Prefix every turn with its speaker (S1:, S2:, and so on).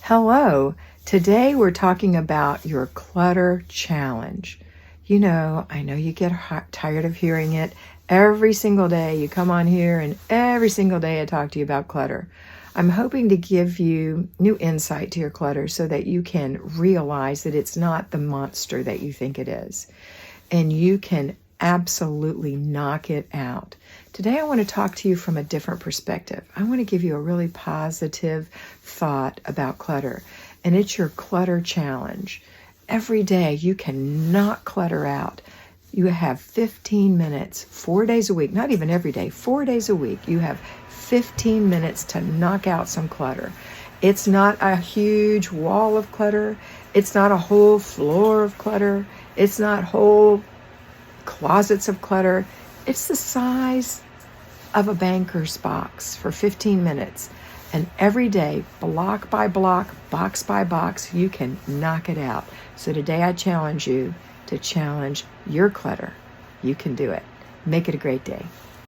S1: Hello. Today we're talking about your clutter challenge. I know you get tired of hearing it every single day. You come on here and every single day I talk to you about clutter. I'm hoping to give you new insight to your clutter so that you can realize that it's not the monster that you think it is. And you can absolutely knock it out. Today I want to talk to you from a different perspective. I want to give you a really positive thought about clutter, and it's your clutter challenge. Every day you can knock clutter out. You have 15 minutes, 4 days a week, not even every day, 4 days a week. You have 15 minutes to knock out some clutter. It's not a huge wall of clutter. It's not a whole floor of clutter. It's not whole closets of clutter. It's the size of a banker's box for 15 minutes. And every day, block by block, box by box, you can knock it out. So today I challenge you to challenge your clutter. You can do it. Make it a great day.